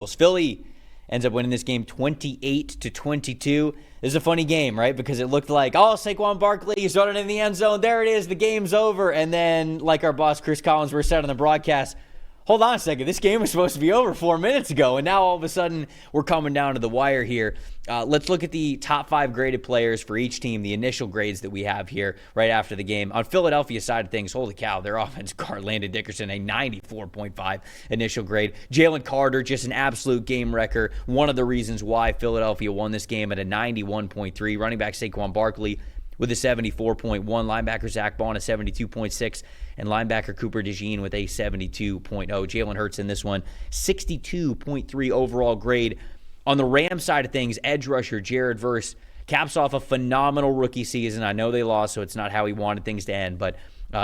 Philly ends up winning this game 28-22. This is a funny game, right? Because it looked like, Saquon Barkley, he's running in the end zone. There it is. The game's over. And then, like our boss, Chris Collins, said on the broadcast, hold on a second. This game was supposed to be over 4 minutes ago. And now all of a sudden, we're coming down to the wire here. Let's look at the top 5 graded players for each team, the initial grades that we have here right after the game. On Philadelphia's side of things, holy cow, their offense guard, Landon Dickerson, a 94.5 initial grade. Jalen Carter, just an absolute game wrecker. One of the reasons why Philadelphia won this game at a 91.3. Running back Saquon Barkley with a 74.1. Linebacker Zach Bond, a 72.6. And linebacker Cooper DeJean with a 72.0. Jalen Hurts in this one, 62.3 overall grade. On the Rams side of things, edge rusher Jared Verse caps off a phenomenal rookie season. I know they lost, so it's not how he wanted things to end, but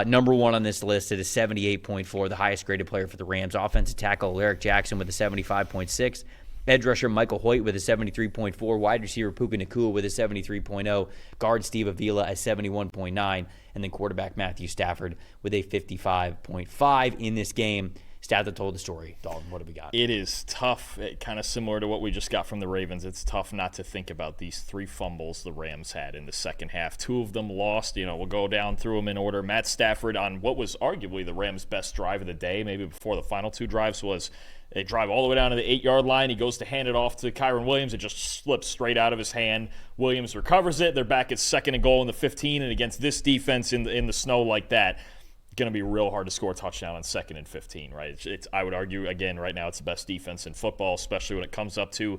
number one on this list at a 78.4, the highest graded player for the Rams. Offensive tackle Eric Jackson with a 75.6. Edge rusher Michael Hoyt with a 73.4. Wide receiver Puka Nacua with a 73.0. Guard Steve Avila a 71.9. And then quarterback Matthew Stafford with a 55.5 in this game. Stat that told the story. Dalton, what do we got? It is tough, kind of similar to what we just got from the Ravens. It's tough not to think about these 3 fumbles the Rams had in the second half. 2 of them lost. We'll go down through them in order. Matt Stafford on what was arguably the Rams' best drive of the day, maybe before the final 2 drives, was a drive all the way down to the 8-yard line. He goes to hand it off to Kyren Williams. It just slips straight out of his hand. Williams recovers it. They're back at 2nd and goal in the 15, and against this defense in the snow like that, going to be real hard to score a touchdown on 2nd and 15, right? It's I would argue, again, right now it's the best defense in football, especially when it comes up to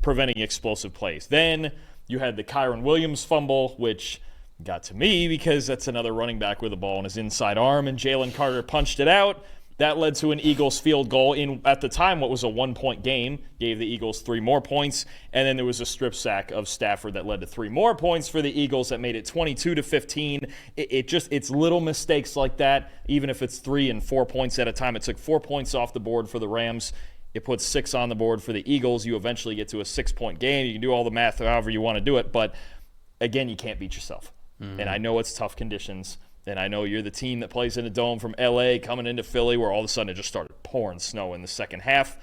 preventing explosive plays. Then you had the Kyren Williams fumble, which got to me because that's another running back with a ball in his inside arm, and Jalen Carter punched it out. That led to an Eagles field goal in, at the time, what was a 1-point game. Gave the Eagles 3 more points. And then there was a strip sack of Stafford that led to 3 more points for the Eagles that made it 22-15. It's little mistakes like that, even if it's 3 and 4 points at a time. It took 4 points off the board for the Rams. It puts 6 on the board for the Eagles. You eventually get to a 6-point game. You can do all the math however you want to do it. But, again, you can't beat yourself. Mm-hmm. And I know it's tough conditions. And I know you're the team that plays in a dome from L.A. coming into Philly where all of a sudden it just started pouring snow in the second half.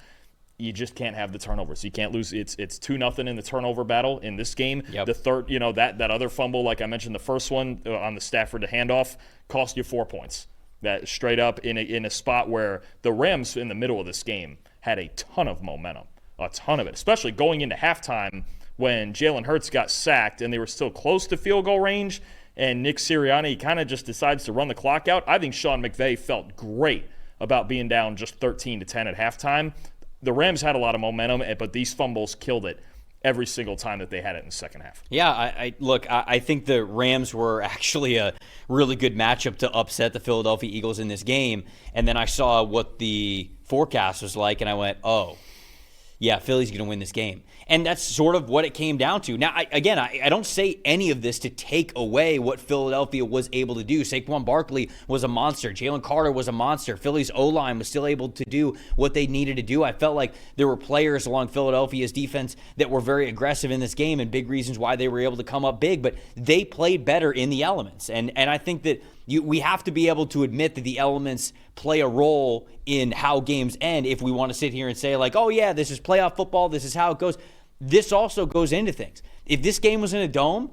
You just can't have the turnovers. You can't lose. It's 2-0 in the turnover battle in this game. Yep. The third, that other fumble, like I mentioned, the first one on the Stafford to handoff, cost you 4 points. That straight up in a spot where the Rams in the middle of this game had a ton of momentum, a ton of it, especially going into halftime when Jalen Hurts got sacked and they were still close to field goal range. And Nick Sirianni kind of just decides to run the clock out. I think Sean McVay felt great about being down just 13-10 at halftime. The Rams had a lot of momentum, but these fumbles killed it every single time that they had it in the second half. Yeah, I think the Rams were actually a really good matchup to upset the Philadelphia Eagles in this game. And then I saw what the forecast was like, and I went, oh, yeah, Philly's going to win this game. And that's sort of what it came down to. Now, I don't say any of this to take away what Philadelphia was able to do. Saquon Barkley was a monster. Jalen Carter was a monster. Philly's O-line was still able to do what they needed to do. I felt like there were players along Philadelphia's defense that were very aggressive in this game and big reasons why they were able to come up big, but they played better in the elements. And I think that we have to be able to admit that the elements play a role in how games end if we want to sit here and say, like, oh, yeah, this is playoff football, this is how it goes. This also goes into things. If this game was in a dome,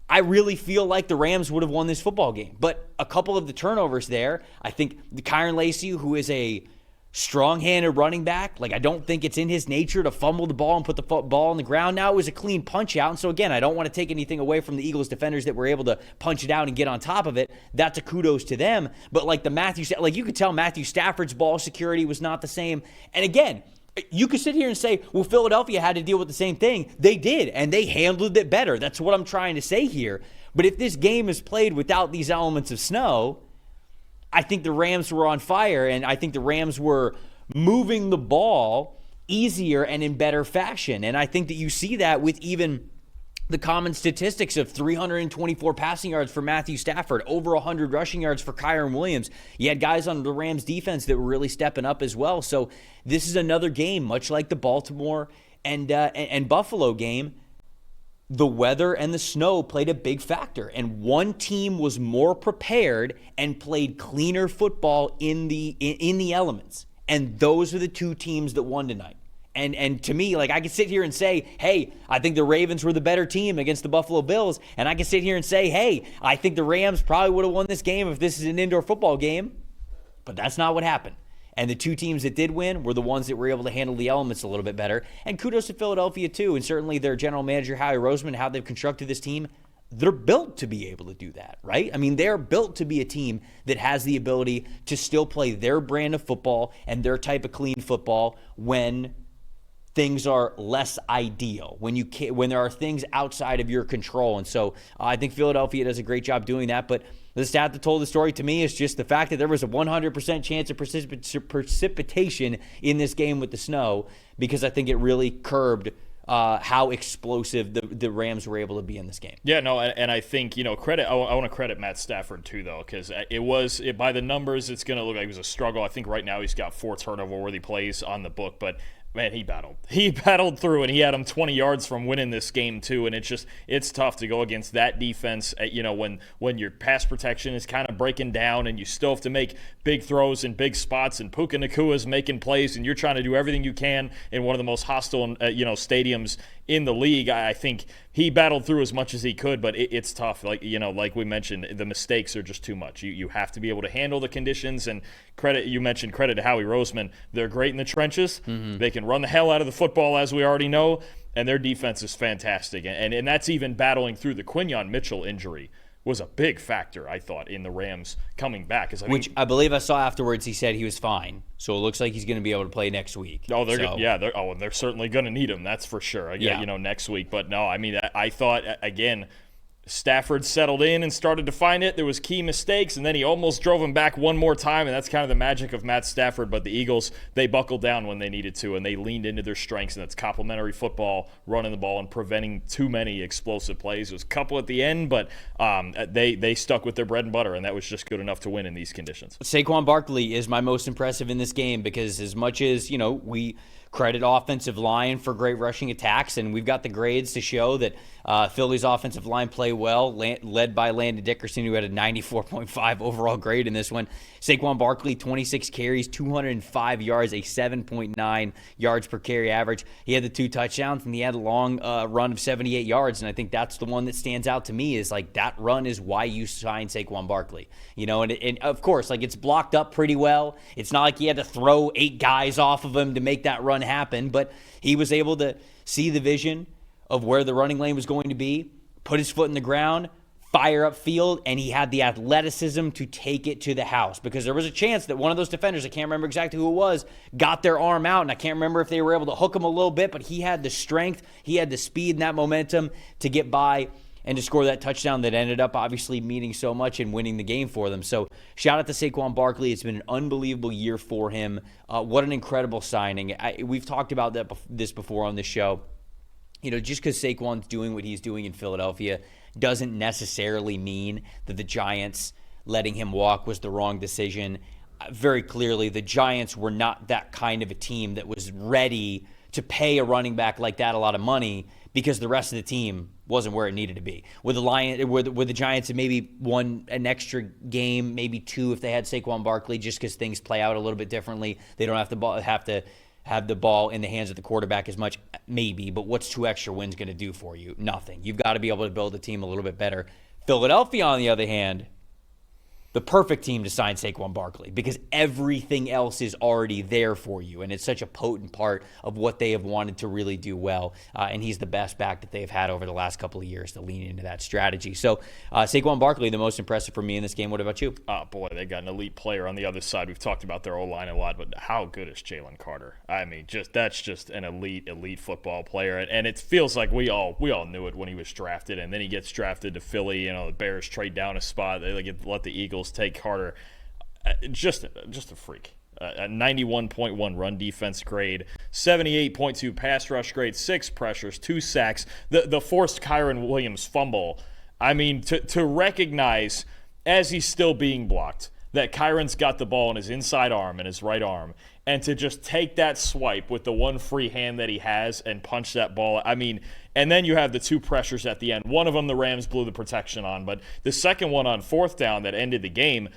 I really feel like the Rams would have won this football game. But a couple of the turnovers there, I think the Kyren Lacy, who is a strong-handed running back, like I don't think it's in his nature to fumble the ball and put the ball on the ground. Now it was a clean punch out. And so again, I don't want to take anything away from the Eagles defenders that were able to punch it out and get on top of it. That's a kudos to them. But like you could tell Matthew Stafford's ball security was not the same. And again, you could sit here and say, well, Philadelphia had to deal with the same thing. They did, and they handled it better. That's what I'm trying to say here. But if this game is played without these elements of snow, I think the Rams were on fire, and I think the Rams were moving the ball easier and in better fashion. And I think that you see that with even the common statistics of 324 passing yards for Matthew Stafford, over 100 rushing yards for Kyren Williams. You had guys on the Rams defense that were really stepping up as well. So this is another game, much like the Baltimore and Buffalo game. The weather and the snow played a big factor, and one team was more prepared and played cleaner football in the elements. And those are the two teams that won tonight. And to me, like, I could sit here and say, hey, I think the Ravens were the better team against the Buffalo Bills. And I can sit here and say, hey, I think the Rams probably would have won this game if this is an indoor football game. But that's not what happened. And the two teams that did win were the ones that were able to handle the elements a little bit better. And kudos to Philadelphia, too. And certainly their general manager, Howie Roseman, how they've constructed this team. They're built to be able to do that, right? I mean, they're built to be a team that has the ability to still play their brand of football and their type of clean football when things are less ideal, when there are things outside of your control. And so I think Philadelphia does a great job doing that. But the stat that told the story to me is just the fact that there was a 100% chance of precipitation in this game with the snow, because I think it really curbed how explosive the Rams were able to be in this game. Yeah, no, and I think, credit. I want to credit Matt Stafford too, though, because by the numbers, it's going to look like it was a struggle. I think right now he's got 4 turnover-worthy plays on the book, but man, he battled through, and he had him 20 yards from winning this game too. And it's tough to go against that defense. When your pass protection is kind of breaking down, and you still have to make big throws in big spots, and Puka Nakua's making plays, and you're trying to do everything you can in one of the most hostile stadiums in the league. I think he battled through as much as he could, but it's tough. Like we mentioned, the mistakes are just too much. You have to be able to handle the conditions. And credit to Howie Roseman. They're great in the trenches. Mm-hmm. They can run the hell out of the football, as we already know, and their defense is fantastic. And that's even battling through the Quinyon Mitchell injury was a big factor, I thought, in the Rams coming back. Which I believe I saw afterwards he said he was fine. So it looks like he's going to be able to play next week. Oh, they're certainly going to need him, that's for sure. Next week. But no, I mean, I thought, again, Stafford settled in and started to find it. There was key mistakes, and then he almost drove him back one more time, and that's kind of the magic of Matt Stafford. But the Eagles, they buckled down when they needed to, and they leaned into their strengths, and that's complementary football, running the ball, and preventing too many explosive plays. It was a couple at the end, but they stuck with their bread and butter, and that was just good enough to win in these conditions. Saquon Barkley is my most impressive in this game, because as much as, we credit offensive line for great rushing attacks, and we've got the grades to show that Philly's offensive line play well, led by Landon Dickerson, who had a 94.5 overall grade in this one. Saquon Barkley, 26 carries, 205 yards, a 7.9 yards per carry average. He had the 2 touchdowns, and he had a long run of 78 yards, and I think that's the one that stands out to me, is like that run is why you signed Saquon Barkley. And of course, like, it's blocked up pretty well. It's not like he had to throw 8 guys off of him to make that run happen, but he was able to see the vision of where the running lane was going to be, put his foot in the ground, fire up field, and he had the athleticism to take it to the house, because there was a chance that one of those defenders, I can't remember exactly who it was, got their arm out, and I can't remember if they were able to hook him a little bit, but he had the strength, he had the speed and that momentum to get by and to score that touchdown that ended up obviously meaning so much and winning the game for them. So shout out to Saquon Barkley. It's been an unbelievable year for him. What an incredible signing. We've talked about this before on this show. Just because Saquon's doing what he's doing in Philadelphia doesn't necessarily mean that the Giants letting him walk was the wrong decision. Very clearly, the Giants were not that kind of a team that was ready to pay a running back like that a lot of money, because the rest of the team wasn't where it needed to be. With the Giants, had maybe won an extra game, maybe 2 if they had Saquon Barkley, just because things play out a little bit differently. They don't have to have the ball in the hands of the quarterback as much, maybe, but what's 2 extra wins going to do for you? Nothing. You've got to be able to build a team a little bit better. Philadelphia, on the other hand, the perfect team to sign Saquon Barkley, because everything else is already there for you, and it's such a potent part of what they have wanted to really do well, and he's the best back that they've had over the last couple of years to lean into that strategy. So Saquon Barkley, the most impressive for me in this game. What about you? Oh, boy, they got an elite player on the other side. We've talked about their O-line a lot, but how good is Jalen Carter? I mean, that's just an elite football player, and it feels like we all knew it when he was drafted, and then he gets drafted to Philly. The Bears trade down a spot. They let the Eagles take Carter. Just a freak. A 91.1 run defense grade, 78.2 pass rush grade, 6 pressures, 2 sacks, the forced Kyron Williams fumble. I mean, to recognize, as he's still being blocked, that Kyron's got the ball in his inside arm and his right arm, and to just take that swipe with the one free hand that he has and punch that ball. I mean, and then you have the 2 pressures at the end. One of them the Rams blew the protection on, but the second one on 4th down that ended the game,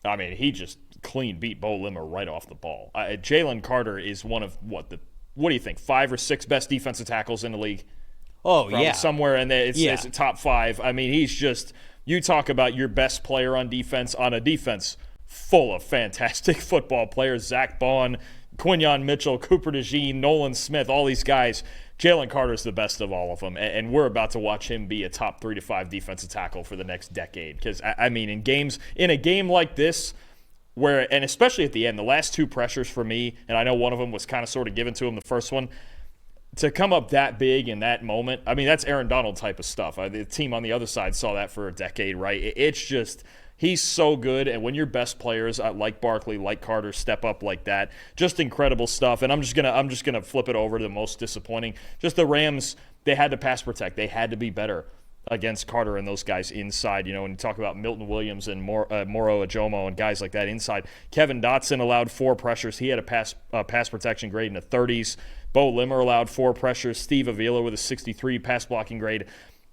I mean, he just clean beat Bo Limmer right off the ball. Jalen Carter is one of, the what do you think, 5 or 6 best defensive tackles in the league? Oh, yeah. Somewhere in there, it's top 5. I mean, he's just, you talk about your best player on a defense full of fantastic football players. Zach Bond, Quinyon Mitchell, Cooper DeJean, Nolan Smith, all these guys. Jalen Carter's the best of all of them, and we're about to watch him be a top 3 to 5 defensive tackle for the next decade. Because, I mean, in a game like this, where, and especially at the end, the last 2 pressures for me, and I know one of them was kind of sort of given to him, the first one, to come up that big in that moment, I mean, that's Aaron Donald type of stuff. The team on the other side saw that for a decade, right? It's just, he's so good, and when your best players like Barkley, like Carter, step up like that, just incredible stuff. And I'm just gonna flip it over to the most disappointing. Just the Rams, they had to pass protect. They had to be better against Carter and those guys inside. You know, when you talk about Milton Williams and Moro Ajomo and guys like that inside, Kevin Dotson allowed 4 pressures. He had a pass protection grade in the 30s. Bo Limmer allowed 4 pressures. Steve Avila with a 63 pass blocking grade.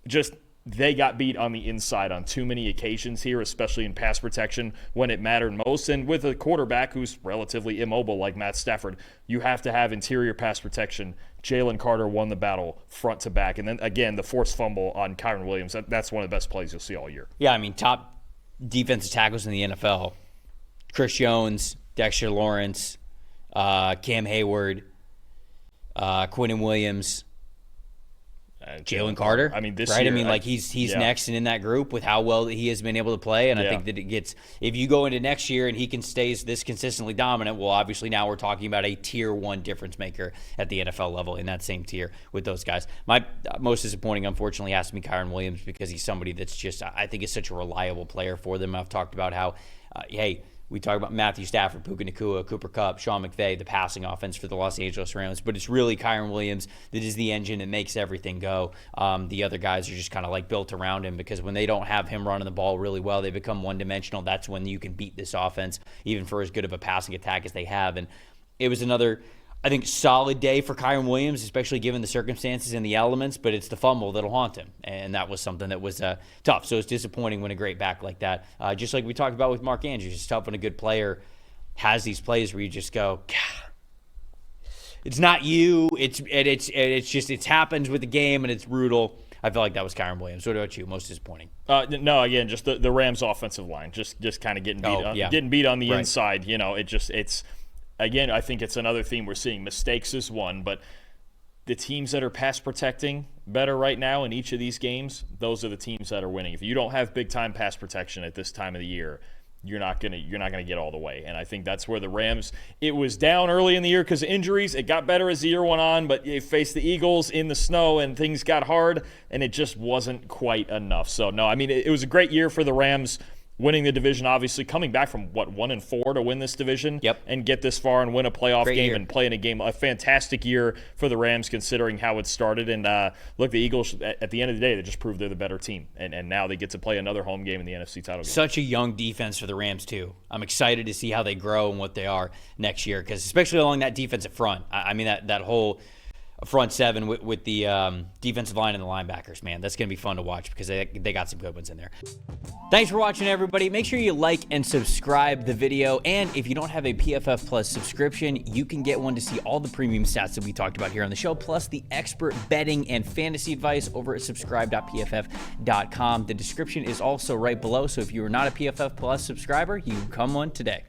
Just, they got beat on the inside on too many occasions here, especially in pass protection when it mattered most. And with a quarterback who's relatively immobile like Matt Stafford, you have to have interior pass protection. Jalen Carter won the battle front to back. And then, again, the forced fumble on Kyren Williams, that's one of the best plays you'll see all year. Yeah, I mean, top defensive tackles in the NFL. Chris Jones, Dexter Lawrence, Cam Hayward, Quinnen Williams, Jalen Carter. I mean, this right? year, I mean, like he's next and in that group with how well that he has been able to play. And I think that it gets, if you go into next year and he stays this consistently dominant, well, obviously now we're talking about a tier 1 difference maker at the NFL level in that same tier with those guys. My most disappointing, unfortunately, has to be Kyren Williams, because he's somebody that's just, I think, is such a reliable player for them. I've talked about how, hey, we talk about Matthew Stafford, Puka Nacua, Cooper Kupp, Sean McVay, the passing offense for the Los Angeles Rams. But it's really Kyren Williams that is the engine that makes everything go. The other guys are just kind of like built around him, because when they don't have him running the ball really well, they become one-dimensional. That's when you can beat this offense, even for as good of a passing attack as they have. And it was another, I think, solid day for Kyren Williams, especially given the circumstances and the elements, but it's the fumble that'll haunt him. And that was something that was tough. So it's disappointing when a great back like that, just like we talked about with Mark Andrews, it's tough when a good player has these plays where you just go, God, it's not you. It's just, it happens with the game and it's brutal. I feel like that was Kyren Williams. What about you? Most disappointing? No, again, just the Rams offensive line, just kind of getting beat on the inside. You know, it's. Again, I think it's another theme we're seeing. Mistakes is one, but the teams that are pass protecting better right now in each of these games, those are the teams that are winning. If you don't have big time pass protection at this time of the year, you're not gonna get all the way. And I think that's where the Rams, it was down early in the year because of injuries. It got better as the year went on, but you faced the Eagles in the snow and things got hard, and it just wasn't quite enough. So no, I mean, it was a great year for the Rams. Winning the division, obviously, coming back from 1-4 to win this division, and get this far and win a playoff game and play in a game. A fantastic year for the Rams, considering how it started. And look, the Eagles, at the end of the day, they just proved they're the better team, and now they get to play another home game in the NFC title game. Such a young defense for the Rams too. I'm excited to see how they grow and what they are next year, because especially along that defensive front. I mean, that whole front seven with the defensive line and the linebackers, man, that's going to be fun to watch, because they got some good ones in there. Thanks for watching, everybody. Make sure you like and subscribe the video, and if you don't have a PFF Plus subscription, you can get one to see all the premium stats that we talked about here on the show, plus the expert betting and fantasy advice over at subscribe.pff.com. The description is also right below, so if you are not a PFF Plus subscriber, you can become one today.